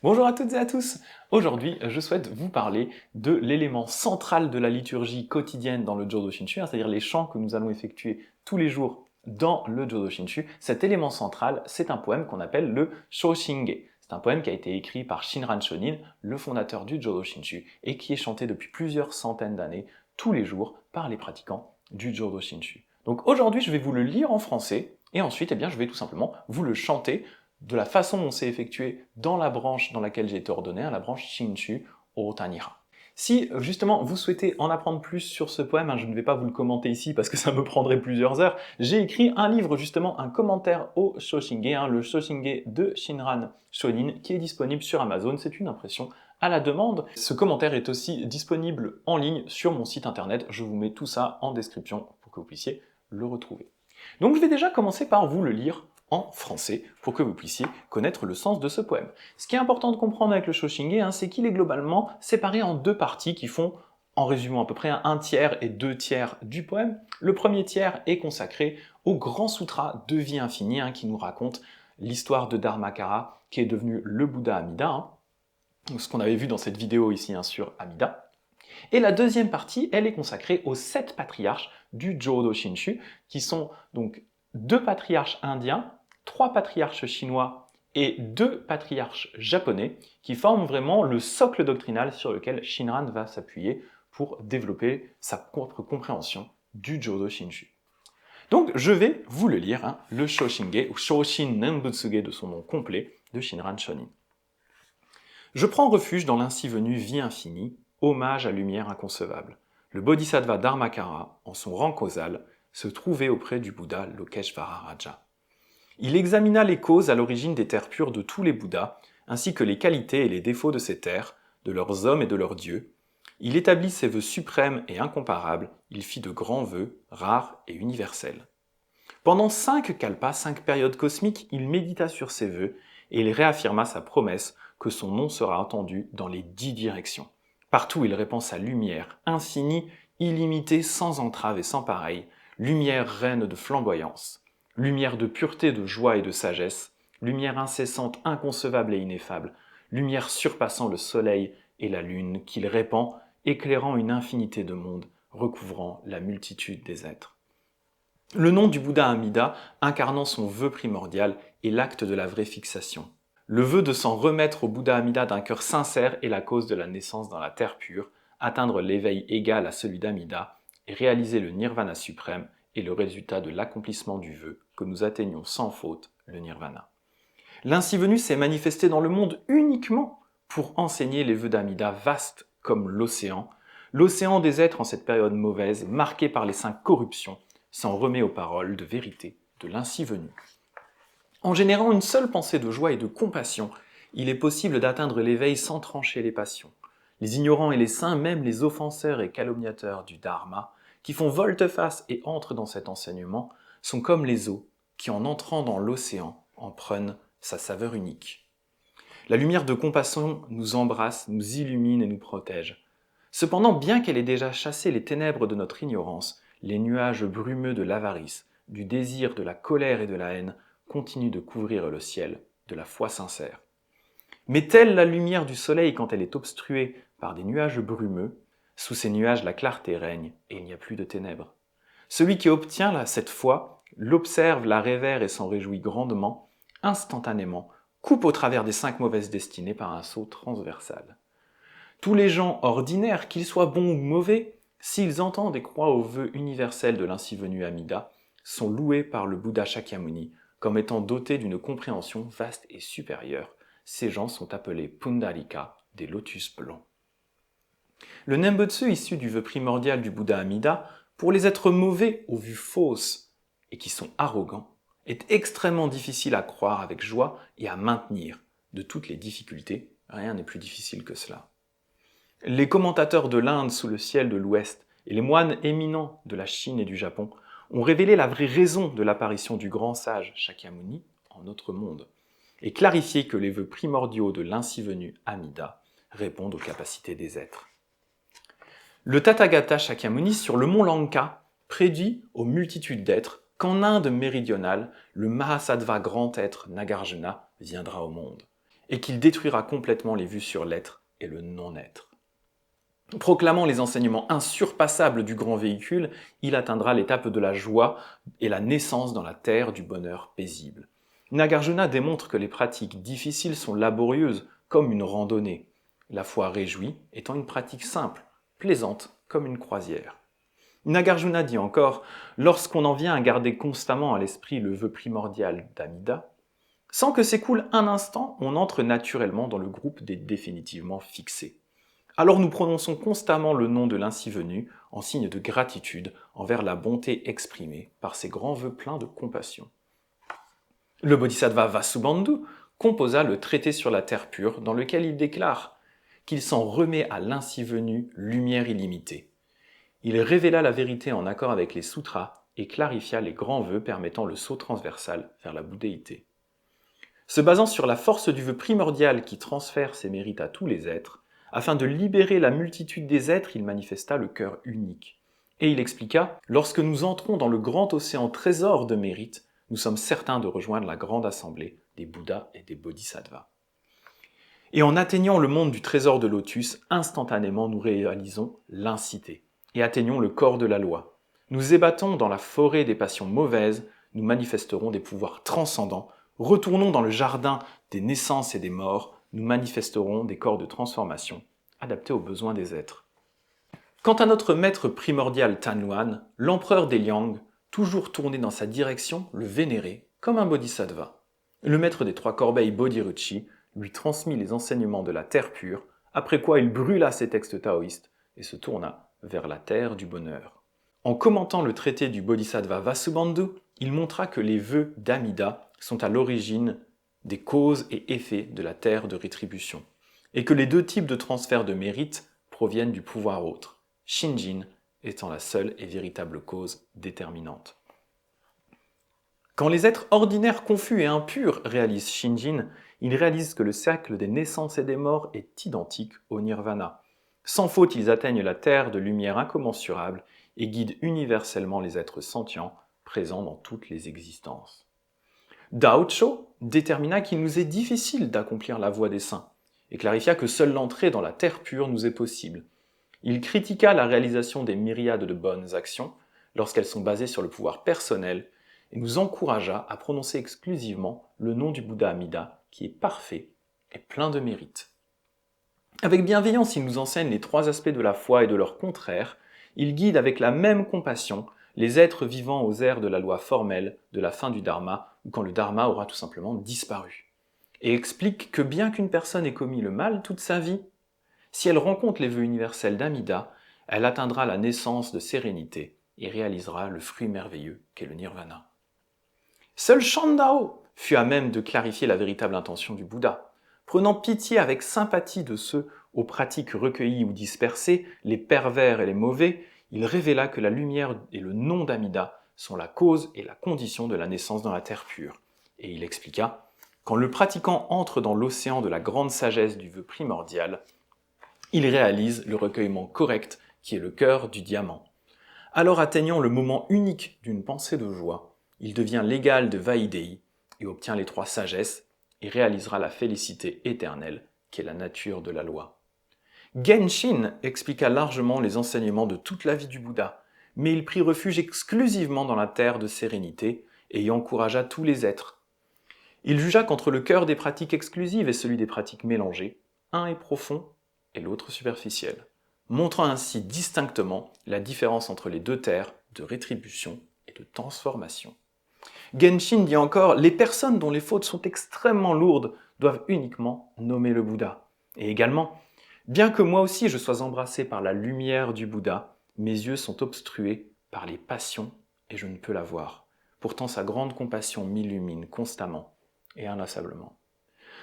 Bonjour à toutes et à tous. Aujourd'hui, je souhaite vous parler de l'élément central de la liturgie quotidienne dans le Jodo Shinshu, c'est-à-dire les chants que nous allons effectuer tous les jours dans le Jodo Shinshu. Cet élément central, c'est un poème qu'on appelle le Shoshinge. C'est un poème qui a été écrit par Shinran Shonin, le fondateur du Jodo Shinshu, et qui est chanté depuis plusieurs centaines d'années, tous les jours, par les pratiquants du Jodo Shinshu. Donc aujourd'hui, je vais vous le lire en français, et ensuite, je vais tout simplement vous le chanter de la façon dont c'est effectué dans la branche dans laquelle j'ai été ordonné, la branche Shinshu Otaniha. Si justement vous souhaitez en apprendre plus sur ce poème, je ne vais pas vous le commenter ici parce que ça me prendrait plusieurs heures, j'ai écrit un livre justement, un commentaire au Shoshinge, le Shoshinge de Shinran Shonin, qui est disponible sur Amazon, c'est une impression à la demande. Ce commentaire est aussi disponible en ligne sur mon site internet, je vous mets tout ça en description pour que vous puissiez le retrouver. Donc je vais déjà commencer par vous le lire en français pour que vous puissiez connaître le sens de ce poème. Ce qui est important de comprendre avec le Shoshinge, c'est qu'il est globalement séparé en deux parties qui font, en résumant à peu près, un tiers et deux tiers du poème. Le premier tiers est consacré au grand sutra de vie infinie qui nous raconte l'histoire de Dharmakara qui est devenu le Bouddha Amida, ce qu'on avait vu dans cette vidéo ici sur Amida. Et la deuxième partie, elle est consacrée aux 7 patriarches du Jodo Shinshu, qui sont donc 2 patriarches indiens, 3 patriarches chinois et 2 patriarches japonais, qui forment vraiment le socle doctrinal sur lequel Shinran va s'appuyer pour développer sa propre compréhension du Jodo Shinshu. Donc je vais vous le lire, le Shoshinge, ou Shoshin Nembutsuge de son nom complet, de Shinran Shonin. Je prends refuge dans l'ainsi venue vie infinie, hommage à lumière inconcevable. Le Bodhisattva Dharmakara, en son rang causal, se trouvait auprès du Bouddha Lokeshvara Raja. Il examina les causes à l'origine des terres pures de tous les Bouddhas, ainsi que les qualités et les défauts de ces terres, de leurs hommes et de leurs dieux. Il établit ses vœux suprêmes et incomparables, il fit de grands vœux, rares et universels. Pendant 5 kalpas, 5 périodes cosmiques, il médita sur ses vœux, et il réaffirma sa promesse que son nom sera entendu dans les 10 directions. Partout il répand sa lumière, infinie, illimitée, sans entrave et sans pareille, lumière reine de flamboyance, lumière de pureté, de joie et de sagesse, lumière incessante, inconcevable et ineffable, lumière surpassant le soleil et la lune qu'il répand, éclairant une infinité de mondes, recouvrant la multitude des êtres. Le nom du Bouddha Amida, incarnant son vœu primordial, est l'acte de la vraie fixation. Le vœu de s'en remettre au Bouddha Amida d'un cœur sincère est la cause de la naissance dans la terre pure, atteindre l'éveil égal à celui d'Amida et réaliser le nirvana suprême est le résultat de l'accomplissement du vœu que nous atteignons sans faute le nirvana. L'ainsi venu s'est manifesté dans le monde uniquement pour enseigner les vœux d'Amida vastes comme l'océan des êtres en cette période mauvaise, marquée par les 5 corruptions, s'en remet aux paroles de vérité de l'ainsi venu. En générant une seule pensée de joie et de compassion, il est possible d'atteindre l'éveil sans trancher les passions. Les ignorants et les saints, même les offenseurs et calomniateurs du Dharma, qui font volte-face et entrent dans cet enseignement, sont comme les eaux qui, en entrant dans l'océan, en prennent sa saveur unique. La lumière de compassion nous embrasse, nous illumine et nous protège. Cependant, bien qu'elle ait déjà chassé les ténèbres de notre ignorance, les nuages brumeux de l'avarice, du désir, de la colère et de la haine continue de couvrir le ciel de la foi sincère. Mais telle la lumière du soleil quand elle est obstruée par des nuages brumeux, sous ces nuages la clarté règne et il n'y a plus de ténèbres. Celui qui obtient cette foi, l'observe, la révère et s'en réjouit grandement, instantanément, coupe au travers des 5 mauvaises destinées par un saut transversal. Tous les gens ordinaires, qu'ils soient bons ou mauvais, s'ils entendent et croient au vœu universel de l'ainsi venu Amida, sont loués par le Bouddha Shakyamuni comme étant dotés d'une compréhension vaste et supérieure. Ces gens sont appelés Pundalika, des lotus blancs. Le Nembutsu issu du vœu primordial du Bouddha Amida, pour les êtres mauvais aux vues fausses et qui sont arrogants, est extrêmement difficile à croire avec joie et à maintenir. De toutes les difficultés, rien n'est plus difficile que cela. Les commentateurs de l'Inde sous le ciel de l'Ouest et les moines éminents de la Chine et du Japon ont révélé la vraie raison de l'apparition du grand sage Shakyamuni en notre monde, et clarifié que les vœux primordiaux de l'ainsi venu Amida répondent aux capacités des êtres. Le Tathagata Shakyamuni sur le mont Lanka prédit aux multitudes d'êtres qu'en Inde méridionale, le Mahasattva grand être Nagarjuna viendra au monde. et qu'il détruira complètement les vues sur l'être et le non-être. Proclamant les enseignements insurpassables du grand véhicule, il atteindra l'étape de la joie et la naissance dans la terre du bonheur paisible. Nagarjuna démontre que les pratiques difficiles sont laborieuses comme une randonnée, la foi réjouie étant une pratique simple, plaisante comme une croisière. Nagarjuna dit encore, lorsqu'on en vient à garder constamment à l'esprit le vœu primordial d'Amida, sans que s'écoule un instant, on entre naturellement dans le groupe des définitivement fixés. Alors nous prononçons constamment le nom de l'ainsi venu en signe de gratitude envers la bonté exprimée par ces grands vœux pleins de compassion. Le bodhisattva Vasubandhu composa le traité sur la terre pure dans lequel il déclare qu'il s'en remet à l'ainsi venu lumière illimitée. Il révéla la vérité en accord avec les sutras et clarifia les grands vœux permettant le saut transversal vers la bouddhéité. Se basant sur la force du vœu primordial qui transfère ses mérites à tous les êtres, afin de libérer la multitude des êtres, il manifesta le cœur unique. Et il expliqua, lorsque nous entrons dans le grand océan trésor de mérite, nous sommes certains de rejoindre la grande assemblée des Bouddhas et des Bodhisattvas. Et en atteignant le monde du trésor de lotus, instantanément nous réalisons l'incité et atteignons le corps de la loi. Nous ébattons dans la forêt des passions mauvaises, nous manifesterons des pouvoirs transcendants, retournons dans le jardin des naissances et des morts, nous manifesterons des corps de transformation adaptés aux besoins des êtres. Quant à notre maître primordial Tanluan, l'empereur des Liang, toujours tourné dans sa direction, le vénérait comme un bodhisattva. Le maître des trois corbeilles Bodhiruchi lui transmit les enseignements de la terre pure, après quoi il brûla ses textes taoïstes et se tourna vers la terre du bonheur. En commentant le traité du bodhisattva Vasubandhu, il montra que les vœux d'Amida sont à l'origine des causes et effets de la terre de rétribution, et que les deux types de transfert de mérite proviennent du pouvoir autre, Shinjin étant la seule et véritable cause déterminante. Quand les êtres ordinaires confus et impurs réalisent Shinjin, ils réalisent que le cercle des naissances et des morts est identique au nirvana. Sans faute, ils atteignent la terre de lumière incommensurable et guident universellement les êtres sentients présents dans toutes les existences. Dao Cho détermina qu'il nous est difficile d'accomplir la voie des saints et clarifia que seule l'entrée dans la terre pure nous est possible. Il critiqua la réalisation des myriades de bonnes actions lorsqu'elles sont basées sur le pouvoir personnel et nous encouragea à prononcer exclusivement le nom du Bouddha Amida qui est parfait et plein de mérite. Avec bienveillance, il nous enseigne les trois aspects de la foi et de leur contraire. Il guide avec la même compassion les êtres vivant aux ères de la loi formelle de la fin du dharma ou quand le dharma aura tout simplement disparu. Et explique que bien qu'une personne ait commis le mal toute sa vie, si elle rencontre les vœux universels d'Amida, elle atteindra la naissance de sérénité et réalisera le fruit merveilleux qu'est le nirvana. Seul Shandao fut à même de clarifier la véritable intention du Bouddha. Prenant pitié avec sympathie de ceux aux pratiques recueillies ou dispersées, les pervers et les mauvais, il révéla que la lumière et le nom d'Amida sont la cause et la condition de la naissance dans la terre pure. Et il expliqua, quand le pratiquant entre dans l'océan de la grande sagesse du vœu primordial, il réalise le recueillement correct qui est le cœur du diamant. Alors atteignant le moment unique d'une pensée de joie, il devient l'égal de Vaidéhi et obtient les trois sagesses et réalisera la félicité éternelle qui est la nature de la loi. Genshin expliqua largement les enseignements de toute la vie du Bouddha, mais il prit refuge exclusivement dans la terre de sérénité et y encouragea tous les êtres. Il jugea qu'entre le cœur des pratiques exclusives et celui des pratiques mélangées, un est profond et l'autre superficiel, montrant ainsi distinctement la différence entre les deux terres de rétribution et de transformation. Genshin dit encore, les personnes dont les fautes sont extrêmement lourdes doivent uniquement nommer le Bouddha. Et également, bien que moi aussi je sois embrassé par la lumière du Bouddha, mes yeux sont obstrués par les passions et je ne peux la voir. Pourtant sa grande compassion m'illumine constamment et inlassablement.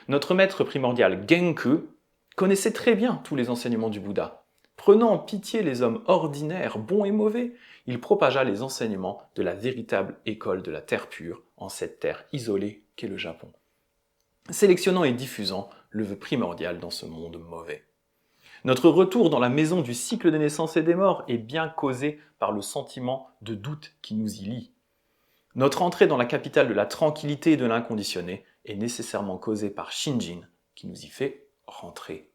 Notre maître primordial Genku connaissait très bien tous les enseignements du Bouddha. Prenant en pitié les hommes ordinaires, bons et mauvais, il propagea les enseignements de la véritable école de la terre pure en cette terre isolée qu'est le Japon, sélectionnant et diffusant le vœu primordial dans ce monde mauvais. Notre retour dans la maison du cycle des naissances et des morts est bien causé par le sentiment de doute qui nous y lie. Notre entrée dans la capitale de la tranquillité et de l'inconditionné est nécessairement causée par Shinjin, qui nous y fait rentrer.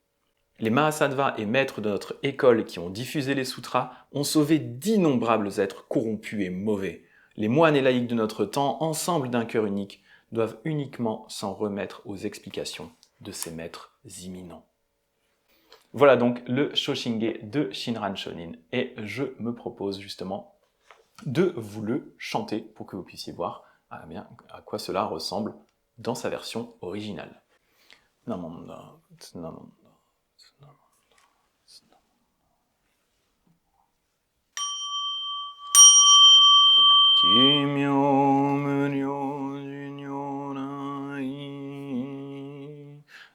Les Mahasattvas et maîtres de notre école qui ont diffusé les sutras ont sauvé d'innombrables êtres corrompus et mauvais. Les moines et laïcs de notre temps, ensemble d'un cœur unique, doivent uniquement s'en remettre aux explications de ces maîtres imminents. Voilà donc le Shoshinge de Shinran Shonin et je me propose justement de vous le chanter pour que vous puissiez voir à quoi cela ressemble dans sa version originale. Namanda, tsunamanda, tsunamanda, tsunamanda. Kimyo muryo junyorai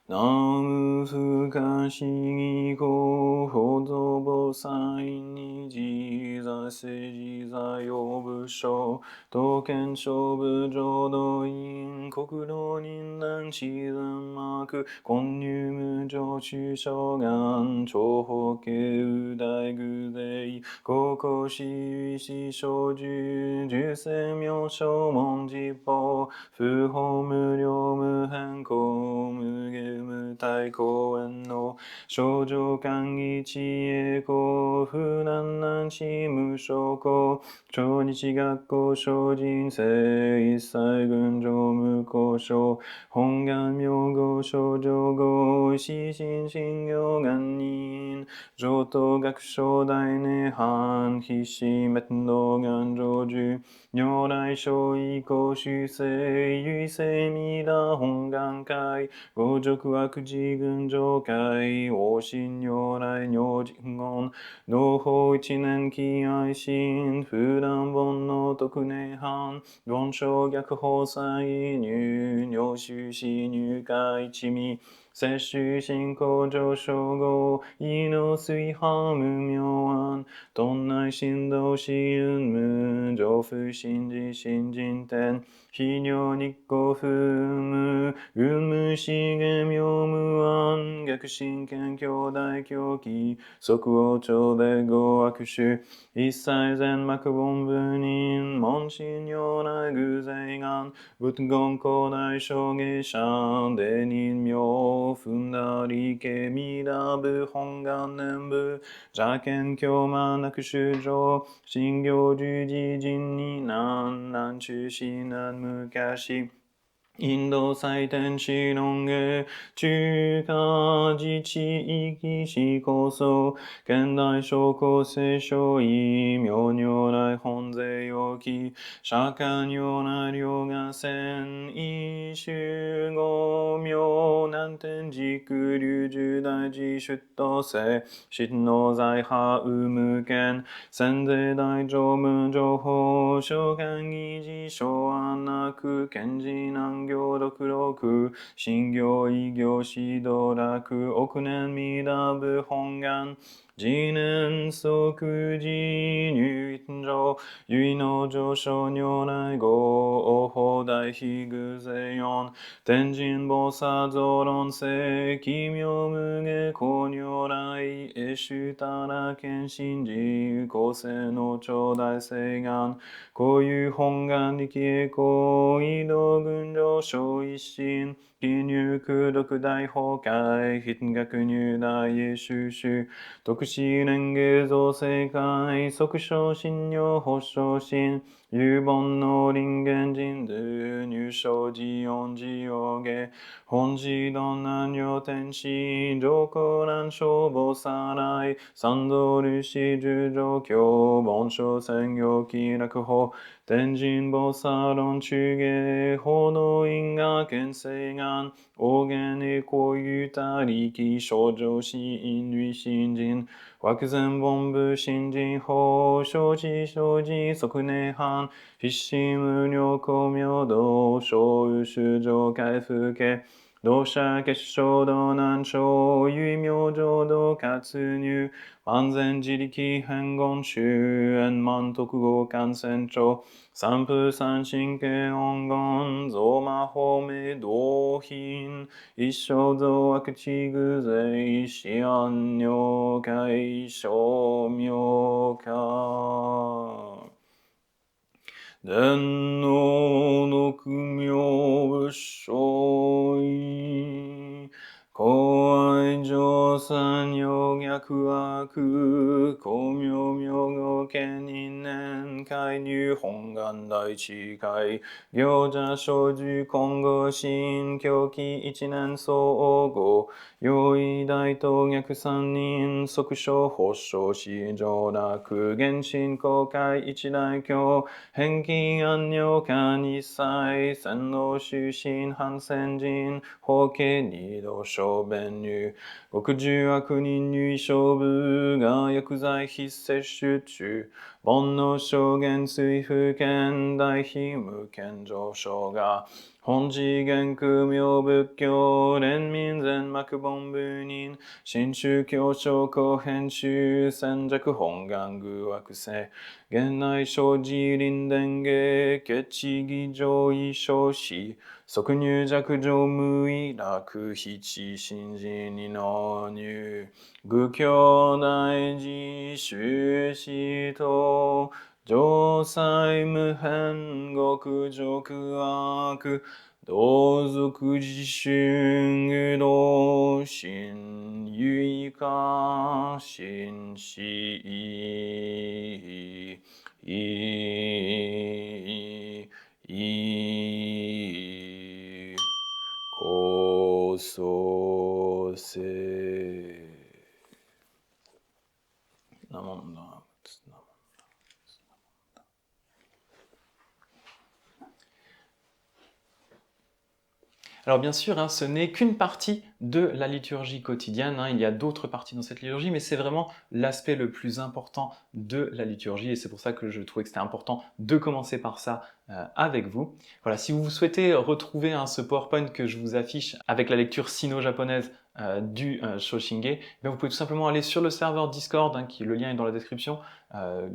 Namu fukashi go hodo bosai ni jizase jizai obusho Token shobu jodoin kokuro ninnan shizamaku Konyu mujo shushogan chohoke udai guzei Koko shi shoju juse myosho monjipo Fuho muryo muhenko muge mutai koen no Shoujo kangichi eko funannan shimushoko Chonichi gakko shojin sei issai gunjo mukosho Hongan myogo shoujo go shishin shingyo ganin Joto gakusho daine han hishi metno ganjoju Nyorai shoiko shusei yuisei mida hongan kai Gojoku akuji gunjo kai Oshin nyorai nyojingon Doho ichinen ki aishin Fudan bon no tokune han Gonsho gyaku hosai nyu Nyoshu shi nyu kai chimi Sesshu shinko josho go Ino sui hamu myoan Tonnai shindo shiun mu Jofu shinji shinjin ten Hinyo nikko fumu Unmu shige myomuan Gyaku shinken kyodai kyoki Soku ocho de go akushu Issai zen makubon bunin Monshin yorai guzeigan Butgon kodai shoge shan Denin myo fundari ke midabu hongan nembu Jaken kyoman akushujo Shingyo juji jin ni nan chu shinan mukashi Indo saiten shironge chuka jichi iki shikoso Kendai shoko seisho i myo nyorai honze yoki Shaka nyorai ryoga sen ishu go myo nanten jiku ryu judai ji shutto se Shitten no zai ha umuken Senze dai jomu joho shokan iji shoan naku kenji nangyo dokuroku Shingyo igyo shido raku okunen midabu hongan Jinen sokuji nyu itenjo Yui no josho nyorai go Oho dai higuzeyon Tenjin bosa zoron se Kimyo muge ko nyorai Eshu tara kenshinji Kose no chodai seigan Koyu hongan riki eko Ido gunjo sho ishin Kinyu kudoku dai hokai Hitengaku nyu dai shushu Tokushi renge zo seikai Sokusho shinyo hosho shin Yubon no ringen jindu Nyusho jion jioge Honji don nanyo tenshi Joko ran shobo sarai Sandoru shiju jokyo Bonsho sengyo kiraku ho Tenjin bosaron chuge Hono inga kenseigan Ogen eko yutari ki Shoujo shi inui shinjin Wakuzen bonbu shinjin ho Shoji sokune han Hishi muryo komyodo Shou shujo kaifuke Dosha kesho do nansho Yui myojo do katsunyu Wanzen jiriki hengon shu Enman tokugo kansencho Sanpu sanshinke ongon Zoma home dohin Isho zo akuchi guzei Shian nyo kai shomyo ka Denno nokumyo bushoi 見因年会入本願大地会行者生寿今後新教期一年総合用意大東逆三人即所発祥市上楽原神公開一大教返金安尿下日祭洗脳終身反戦人法家二度小弁入極十悪人類勝負が薬剤非摂取中煩悩証言水不見大非無見上昇が本次元空明仏教連民全幕本部人新宗教商工編集戦弱本願偶惑性現内生寺林伝下決地義上位小子即入弱上無意楽七新寺に納入愚教大寺修士と上妻無変極辱悪同族自春愚道心唯化心死こそせなもんだ。Alors bien sûr, hein, ce n'est qu'une partie de la liturgie quotidienne, hein, il y a d'autres parties dans cette liturgie, mais c'est vraiment l'aspect le plus important de la liturgie et c'est pour ça que je trouvais que c'était important de commencer par ça avec vous. Voilà, si vous souhaitez retrouver hein, ce PowerPoint que je vous affiche avec la lecture sino-japonaise du Shoshinge, vous pouvez tout simplement aller sur le serveur Discord, hein, le lien est dans la description,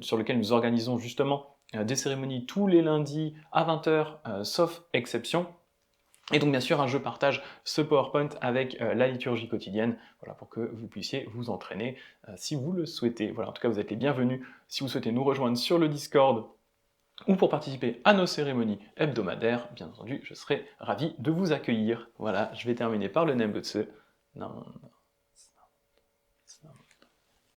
sur lequel nous organisons justement des cérémonies tous les lundis à 20h, sauf exception. Et donc bien sûr, je partage ce PowerPoint avec la liturgie quotidienne, voilà, pour que vous puissiez vous entraîner si vous le souhaitez. Voilà, en tout cas, vous êtes les bienvenus si vous souhaitez nous rejoindre sur le Discord ou pour participer à nos cérémonies hebdomadaires. Bien entendu, je serai ravi de vous accueillir. Voilà, je vais terminer par le Nembutsu.